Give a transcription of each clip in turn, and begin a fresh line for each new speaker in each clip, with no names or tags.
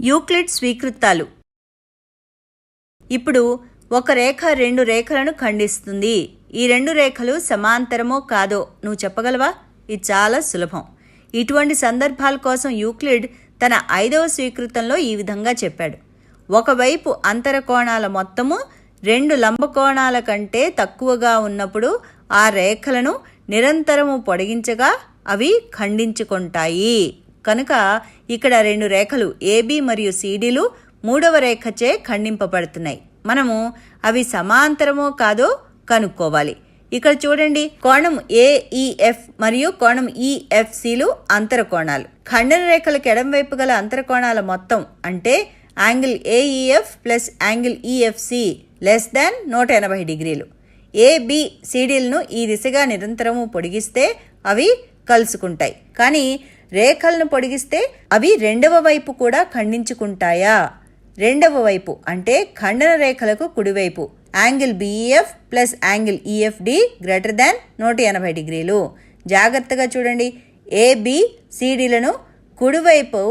Euclid స్వీకృతాలు. ఇప్పుడు ఒక రేఖ రెండు రేఖలను ఖండిస్తుంది. ఈ రెండు రేఖలు సమాంతరమో కాదో నువ్వు చెప్పగలవా? ఇది చాలా సులభం. ఇటువంటి సందర్భాల కోసం యూక్లిడ్ తన 5వ స్వీకృతంలో ఈ విధంగా చెప్పాడు. ఒకవైపు అంతరకోణాల మొత్తము 2 లంబకోణాల కంటే తక్కువగా ఉన్నప్పుడు ఆ రేఖలను నిరంతరము పొడిగించగా అవి ఖండించుకుంటాయి. కనుక ఇక్కడ 2 రేఖలు ఏబి మరియు సిడిలు 3వ రేఖచే ఖండింపబడుతున్నాయి. మనము అవి సమాంతరమో కాదో కనుక్కోవాలి. ఇక్కడ చూడండి, కోణం ఏఈఎఫ్ మరియు కోణం ఈఎఫ్సిలు అంతరకోణాలు. ఖండన రేఖలకు ఎడంవైపు గల అంతరకోణాల మొత్తం అంటే యాంగిల్ ఏఈఎఫ్ ప్లస్ యాంగిల్ ఈఎఫ్సి <180 డిగ్రీలు. ఏబిసిడిలను ఈ దిశగా నిరంతరము పొడిగిస్తే అవి కలుసుకుంటాయి. కానీ రేఖలను పొడిగిస్తే అవి రెండవ వైపు కూడా ఖండించుకుంటాయా? రెండవ వైపు అంటే ఖండన రేఖలకు కుడివైపు యాంగిల్ బిఈఎఫ్ ప్లస్ యాంగిల్ ఈఎఫ్డి <180 డిగ్రీలు. జాగ్రత్తగా చూడండి, ఏబిసిడిలను కుడివైపు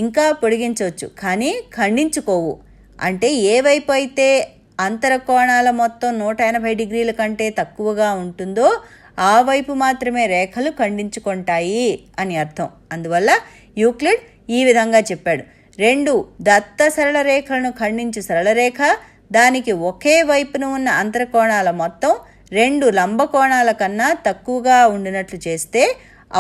ఇంకా పొడిగించవచ్చు కానీ ఖండించుకోవు. అంటే ఏ వైపు అయితే అంతరకోణాల మొత్తం 180 డిగ్రీల కంటే తక్కువగా ఉంటుందో ఆ వైపు మాత్రమే రేఖలు ఖండించుకుంటాయి అని అర్థం. అందువల్ల యూక్లిడ్ ఈ విధంగా చెప్పాడు. 2 దత్త సరళ రేఖలను ఖండించు సరళరేఖ దానికి ఒకే వైపున ఉన్న అంతరకోణాల మొత్తం 2 లంబకోణాల కన్నా తక్కువగా ఉండినట్లు చేస్తే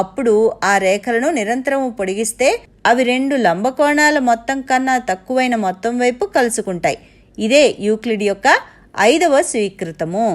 అప్పుడు ఆ రేఖలను నిరంతరము పొడిగిస్తే అవి 2 లంబకోణాల మొత్తం కన్నా తక్కువైన మొత్తం వైపు కలుసుకుంటాయి. ఇదే యూక్లిడ్ యొక్క 5వ స్వీకృతము.